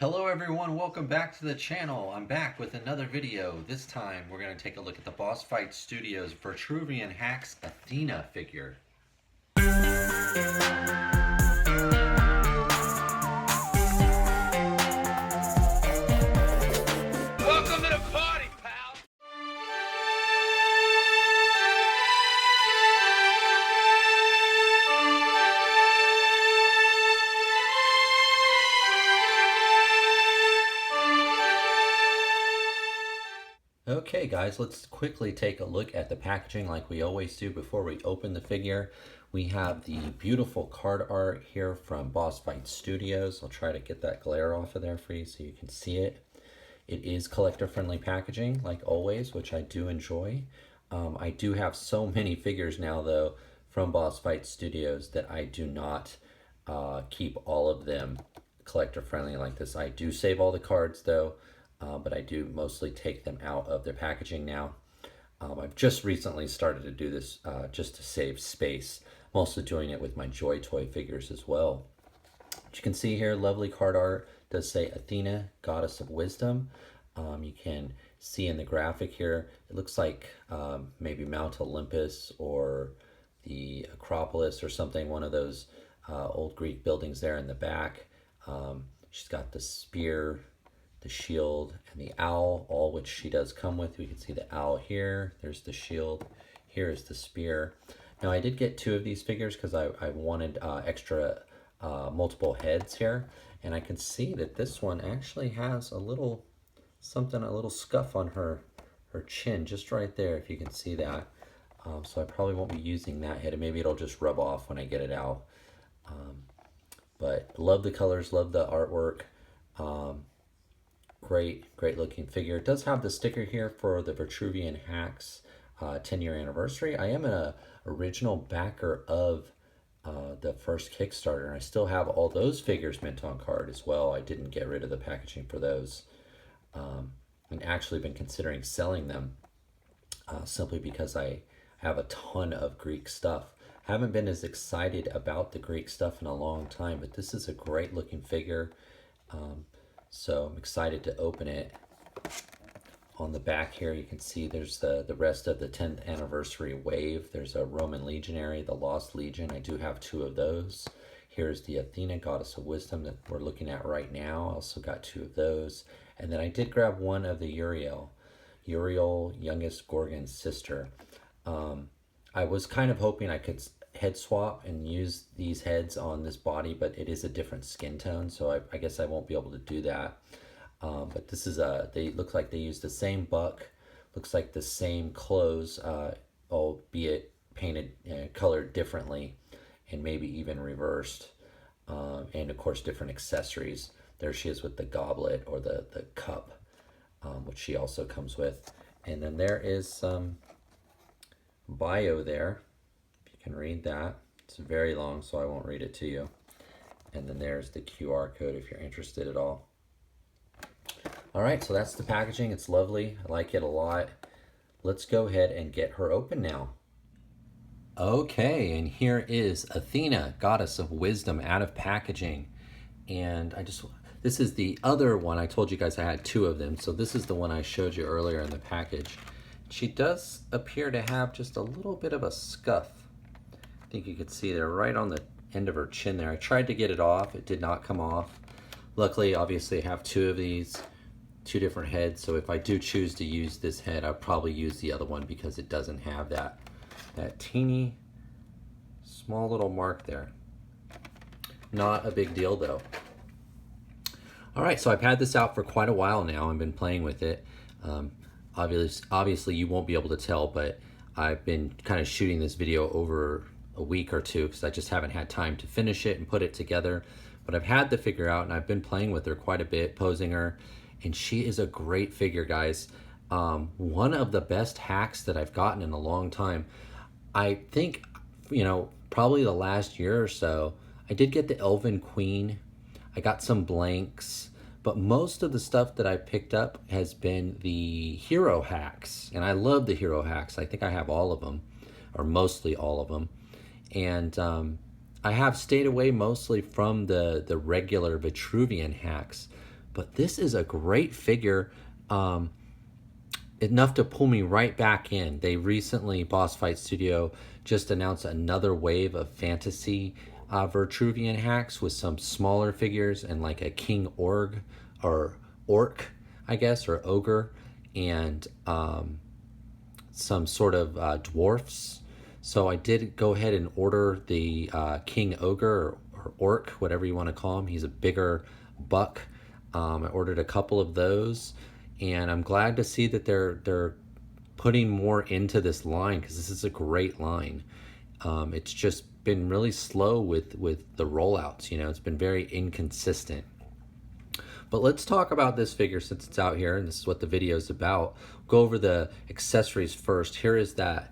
Hello everyone, welcome back to the channel. I'm back with another video. This time we're going to take a look at the Boss Fight Studios Vitruvian H.A.C.K.S Athena figure. Welcome to the party, pal! Okay guys, let's quickly take a look at the packaging like we always do before we open the figure. We have the beautiful card art here from Boss Fight Studios. I'll try to get that glare off of there for you so you can see it. It is collector friendly packaging like always, which I do enjoy. I do have so many figures now though from Boss Fight Studios that I do not keep all of them collector friendly like this. I do save all the cards though. But I do mostly take them out of their packaging now. I've just recently started to do this just to save space. I'm also doing it with my Joy Toy figures as well. As you can see here, lovely card art. It does say Athena, Goddess of Wisdom. You can see in the graphic here, it looks like maybe Mount Olympus or the Acropolis or something, one of those old Greek buildings there in the back. She's got the spear, the shield, and the owl, all which she does come with. We can see the owl here, there's the shield, here is the spear. Now I did get two of these figures because I wanted extra multiple heads here, and I can see that this one actually has a little something, a little scuff on her chin, just right there, if you can see that. So I probably won't be using that head, and maybe it'll just rub off when I get it out. But love the colors, love the artwork. Great looking figure. It does have the sticker here for the Vitruvian H.A.C.K.S 10-year anniversary. I am an original backer of the first Kickstarter, and I still have all those figures mint on card as well. I didn't get rid of the packaging for those, and actually been considering selling them simply because I have a ton of Greek stuff. Haven't been as excited about the Greek stuff in a long time, but this is a great looking figure. So I'm excited to open it. On the back here, you can see there's the rest of the 10th anniversary wave. There's a Roman legionary, the Lost Legion. I do have two of those. Here's the Athena, Goddess of Wisdom, that we're looking at right now. I also got two of those. And then I did grab one of the Uriel, youngest Gorgon's sister. I was kind of hoping I could head swap and use these heads on this body, but it is a different skin tone, so I guess I won't be able to do that. But this is they look like they use the same buck, looks like the same clothes, albeit painted, colored differently, and maybe even reversed, and of course different accessories. There she is with the goblet or the cup, which she also comes with. And then there is some bio there. Can read that. It's very long, so I won't read it to you. And then there's the QR code if you're interested at all. All right, so that's the packaging. It's lovely. I like it a lot. Let's go ahead and get her open now. Okay, and here is Athena, Goddess of Wisdom, out of packaging. And this is the other one. I told you guys I had two of them, so this is the one I showed you earlier in the package. She does appear to have just a little bit of a scuff. I think you could see there right on the end of her chin there. I tried to get it off, it did not come off. Luckily, obviously I have two of these, two different heads, so if I do choose to use this head, I'll probably use the other one because it doesn't have that teeny small little mark there. Not a big deal though. All right, so I've had this out for quite a while now. I've been playing with it. Obviously you won't be able to tell, but I've been kind of shooting this video over a week or two because I just haven't had time to finish it and put it together. But I've had the figure out and I've been playing with her quite a bit, posing her, and she is a great figure, guys. One of the best hacks that I've gotten in a long time. I think, probably the last year or so, I did get the Elven Queen. I got some blanks, but most of the stuff that I picked up has been the hero hacks, and I love the hero hacks. I think I have all of them, or mostly all of them. And I have stayed away mostly from the regular Vitruvian hacks, But this is a great figure. Enough to pull me right back in. They recently, Boss Fight Studio just announced another wave of fantasy Vitruvian hacks with some smaller figures and like a king or orc, I guess, or ogre, and some sort of dwarfs. So I did go ahead and order the king ogre or orc, whatever you want to call him. He's a bigger buck. I ordered a couple of those, and I'm glad to see that they're putting more into this line, because this is a great line. It's just been really slow with the rollouts. It's been very inconsistent. But let's talk about this figure since it's out here, and this is what the video is about. Go over the accessories first. Here is the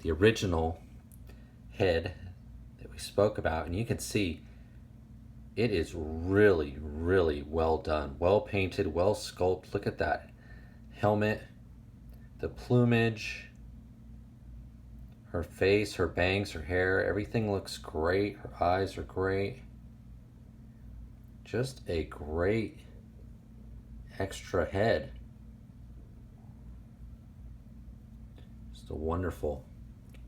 original head that we spoke about, and you can see it is really, really well done, well painted, well sculpted. Look at that helmet, the plumage, her face, her bangs, her hair, everything looks great. Her eyes are great. Just a great extra head. Just a wonderful,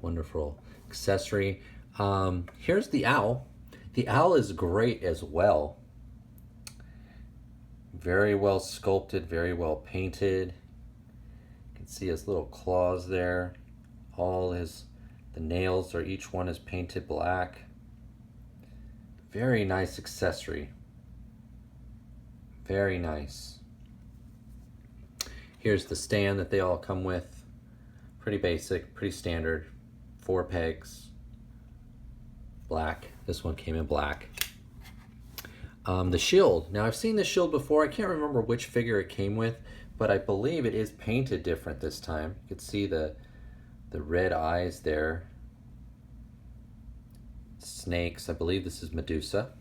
wonderful accessory. Here's the owl. The owl is great as well. Very well sculpted, very well painted. You can see his little claws there. The nails each one is painted black. Very nice accessory. Very nice. Here's the stand that they all come with. Pretty basic, pretty standard. 4 pegs. Black. This one came in black. The shield. Now I've seen the shield before. I can't remember which figure it came with, but I believe it is painted different this time. You can see the red eyes there. Snakes. I believe this is Medusa.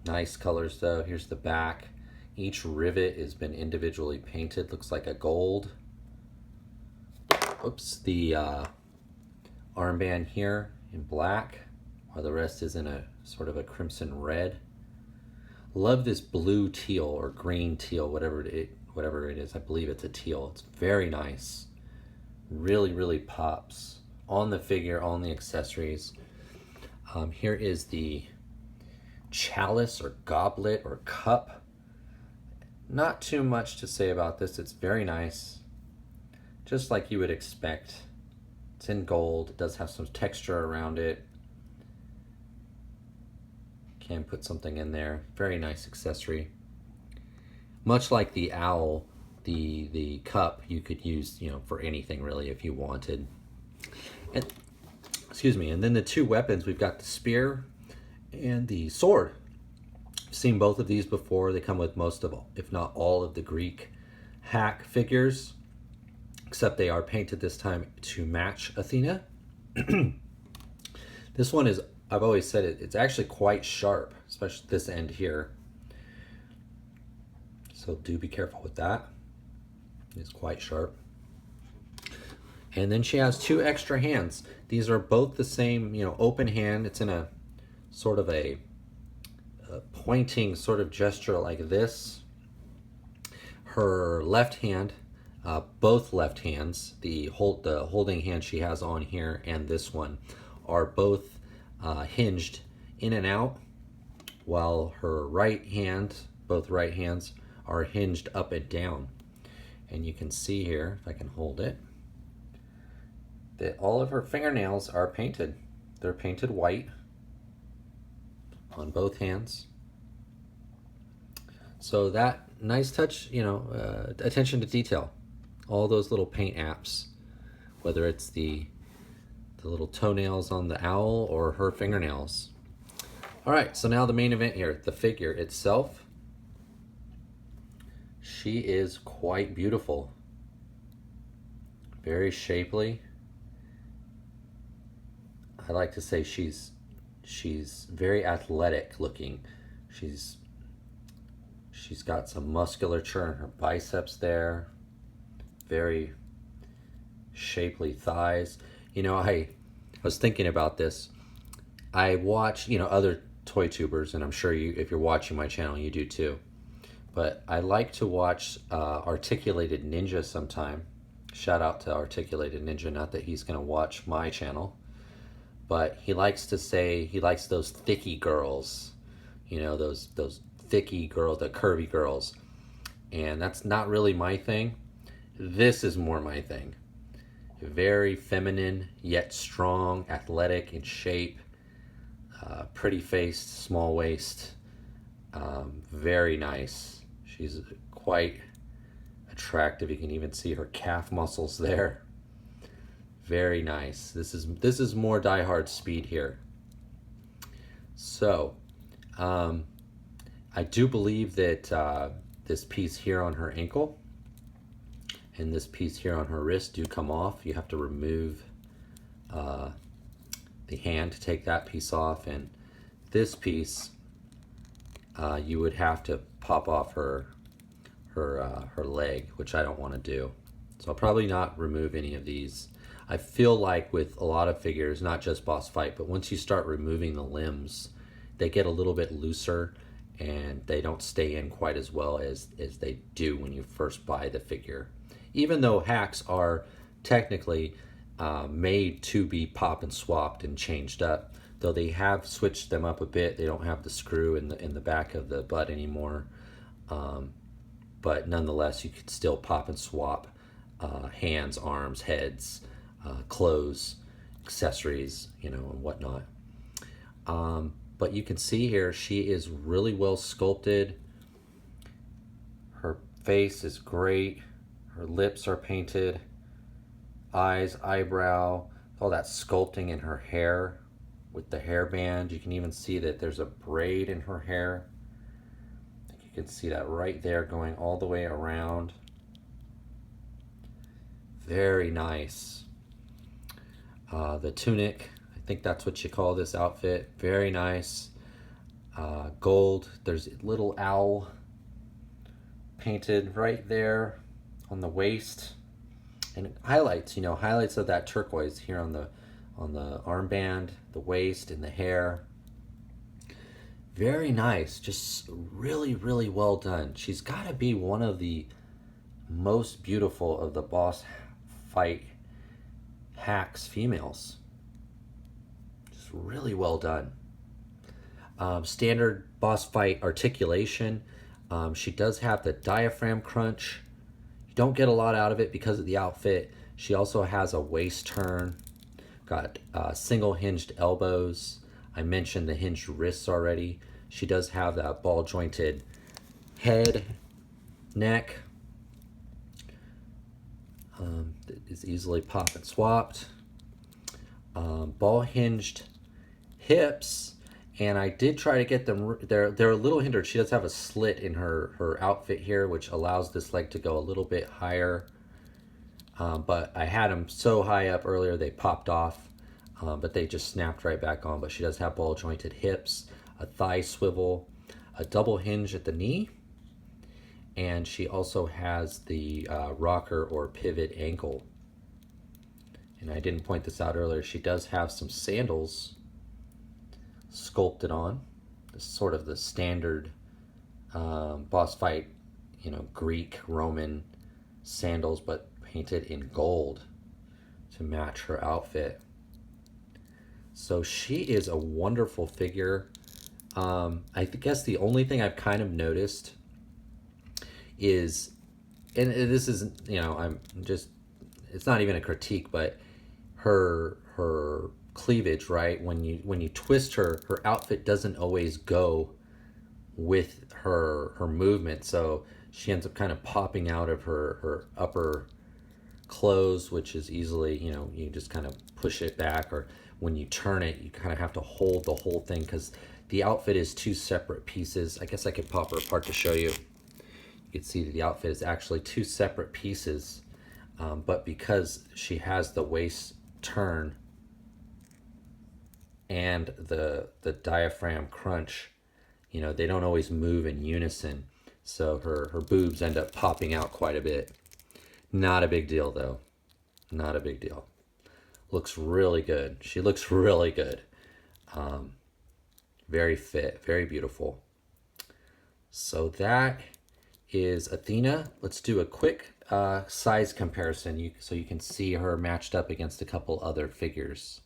Nice colors though. Here's the back. Each rivet has been individually painted. Looks like a gold. Oops. The armband here in black, while the rest is in a sort of a crimson red. Love this blue teal or green teal, whatever it is. I believe it's a teal. It's very nice. Really, really pops on the figure, on the accessories. Here is the chalice or goblet or cup. Not too much to say about this. It's very nice, just like you would expect. It's in gold. It does have some texture around it. Can put something in there. Very nice accessory. Much like the owl, the cup you could use, for anything really if you wanted. And excuse me. And then the 2 weapons, we've got the spear and the sword. I've seen both of these before. They come with most of, if not all, of the Greek hack figures, except they are painted this time to match Athena. This one is, I've always said it's actually quite sharp, especially this end here. So do be careful with that. It's quite sharp. And then she has 2 extra hands. These are both the same, open hand. It's in a sort of a pointing sort of gesture like this. Her left hand, both left hands, the holding hand she has on here and this one, are both hinged in and out, while her right hand, both right hands, are hinged up and down. And you can see here, if I can hold it, that all of her fingernails are painted. They're painted white on both hands. So that nice touch, attention to detail. All those little paint apps, whether it's the little toenails on the owl or her fingernails. All right, so now the main event here, the figure itself. She is quite beautiful. Very shapely. I like to say she's very athletic looking. She's got some musculature in her biceps there. Very shapely thighs. I was thinking about this. I watch, other toy tubers, and I'm sure you, if you're watching my channel, you do too. But I like to watch Articulated Ninja sometime. Shout out to Articulated Ninja, not that he's going to watch my channel, but he likes to say he likes those thicky girls, you know, those thicky girls, the curvy girls. And that's not really my thing. This is more my thing. Very feminine, yet strong, athletic in shape, pretty faced, small waist, very nice. She's quite attractive. You can even see her calf muscles there. Very nice. This is more Die Hard speed here. So, I do believe that this piece here on her ankle and this piece here on her wrist do come off. You have to remove the hand to take that piece off, and this piece you would have to pop off her leg, which I don't want to do. So I'll probably not remove any of these. I feel like with a lot of figures, not just Boss Fight, but once you start removing the limbs, they get a little bit looser and they don't stay in quite as well as they do when you first buy the figure. Even though hacks are technically made to be pop and swapped and changed up, though they have switched them up a bit. They don't have the screw in the back of the butt anymore. But nonetheless, you could still pop and swap hands, arms, heads, clothes, accessories, you know, and whatnot. But you can see here, she is really well sculpted. Her face is great. Her lips are painted. Eyes, eyebrow, all that sculpting in her hair with the hairband. You can even see that there's a braid in her hair. You can see that right there going all the way around. Very nice. The tunic, I think that's what you call this outfit. Very nice. Gold. There's a little owl painted right there on the waist. And highlights, you know, highlights of that turquoise here on the armband, the waist, and the hair. Very nice. Just really, really well done. She's got to be one of the most beautiful of the Boss Fight Hacks females. Just really well done. Standard Boss Fight articulation. She does have the diaphragm crunch. You don't get a lot out of it because of the outfit. She also has a waist turn. Got single hinged elbows. I mentioned the hinged wrists already. She does have that ball jointed head, neck. That is easily pop and swapped. Ball hinged hips, and I did try to get them. They're a little hindered. She does have a slit in her outfit here, which allows this leg to go a little bit higher. But I had them so high up earlier they popped off, but they just snapped right back on. But she does have ball jointed hips, a thigh swivel, a double hinge at the knee, and she also has the rocker or pivot ankle. And I didn't point this out earlier, she does have some sandals sculpted on. This is sort of the standard Boss Fight, you know, Greek, Roman sandals, but painted in gold to match her outfit. So she is a wonderful figure. I guess the only thing I've kind of noticed is, and this isn't, you know, I'm just, it's not even a critique, but her cleavage, right? When you twist her outfit doesn't always go with her movement, so she ends up kind of popping out of her upper clothes, which is easily, you know, you just kind of push it back, or when you turn it, you kind of have to hold the whole thing because the outfit is two separate pieces. I guess I could pop her apart to show you. You can see that the outfit is actually two separate pieces, but because she has the waist turn and the diaphragm crunch, you know, they don't always move in unison, so her boobs end up popping out quite a bit. Not a big deal though. Not a big deal. Looks really good. She looks really good. Very fit, very beautiful. So that is Athena. Let's do a quick size comparison so you can see her matched up against a couple other figures.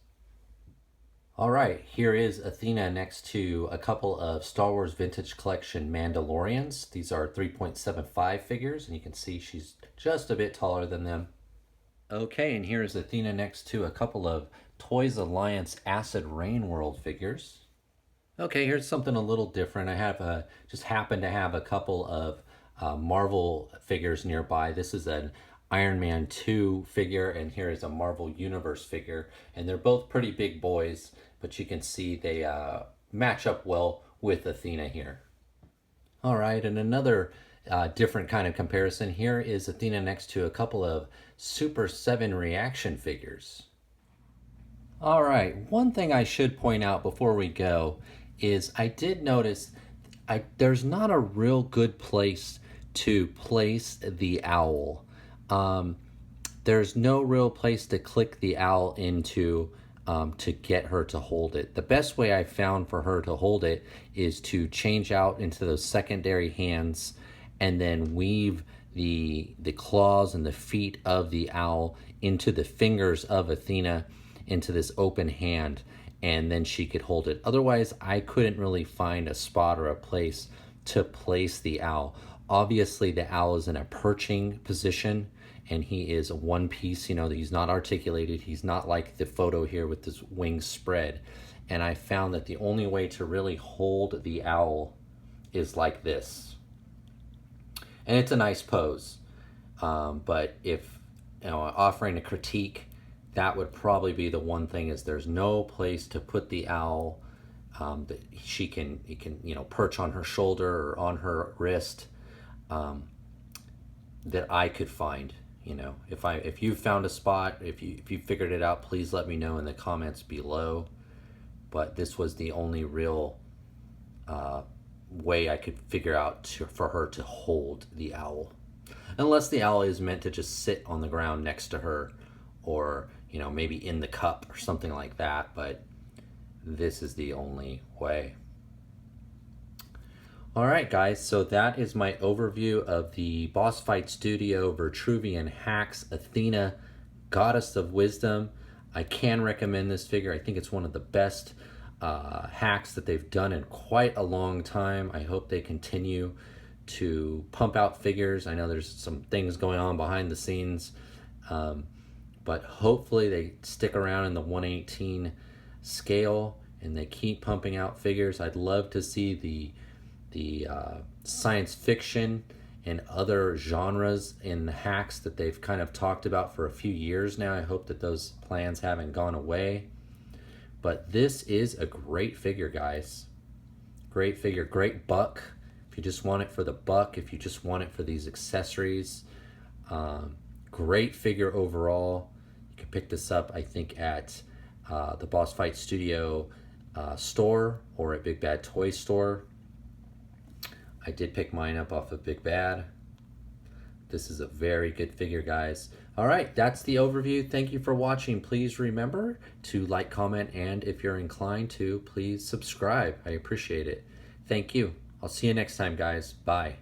All right, here is Athena next to a couple of Star Wars Vintage Collection Mandalorians. These are 3.75 figures, and you can see she's just a bit taller than them. Okay, and here's Athena next to a couple of Toys Alliance Acid Rain World figures. Okay, here's something a little different. I have just happen to have a couple of Marvel figures nearby. This is an Iron Man 2 figure, and here is a Marvel Universe figure. And they're both pretty big boys, but you can see they match up well with Athena here. All right, and another different kind of comparison here is Athena next to a couple of Super 7 reaction figures. All right, one thing I should point out before we go is I did notice there's not a real good place to place the owl. There's no real place to click the owl into to get her to hold it. The best way I found for her to hold it is to change out into those secondary hands and then weave the claws and the feet of the owl into the fingers of Athena into this open hand, and then she could hold it. Otherwise, I couldn't really find a spot or a place to place the owl. Obviously, the owl is in a perching position, and he is one piece. You know, he's not articulated. He's not like the photo here with his wings spread. And I found that the only way to really hold the owl is like this. And it's a nice pose. But if, you know, offering a critique, that would probably be the one thing, is there's no place to put the owl that he can perch on her shoulder or on her wrist, that I could find. You know, if you found a spot, if you figured it out, please let me know in the comments below. But this was the only real way I could figure out for her to hold the owl, unless the owl is meant to just sit on the ground next to her, or maybe in the cup or something like that. But this is the only way. All right, guys, so that is my overview of the Boss Fight Studio Vitruvian H.A.C.K.S Athena, Goddess of Wisdom. I can recommend this figure. I think it's one of the best hacks that they've done in quite a long time. I hope they continue to pump out figures. I know there's some things going on behind the scenes, but hopefully they stick around in the 1/18 scale and they keep pumping out figures. I'd love to see the science fiction and other genres in the hacks that they've kind of talked about for a few years now. I hope that those plans haven't gone away. But this is a great figure, guys. Great figure, great buck. If you just want it for the buck, if you just want it for these accessories, great figure overall. You can pick this up, I think, at the Boss Fight Studio store or at Big Bad Toy Store. I did pick mine up off of Big Bad. This is a very good figure, guys. All right, that's the overview. Thank you for watching. Please remember to like, comment, and if you're inclined to, please subscribe. I appreciate it. Thank you. I'll see you next time, guys. Bye.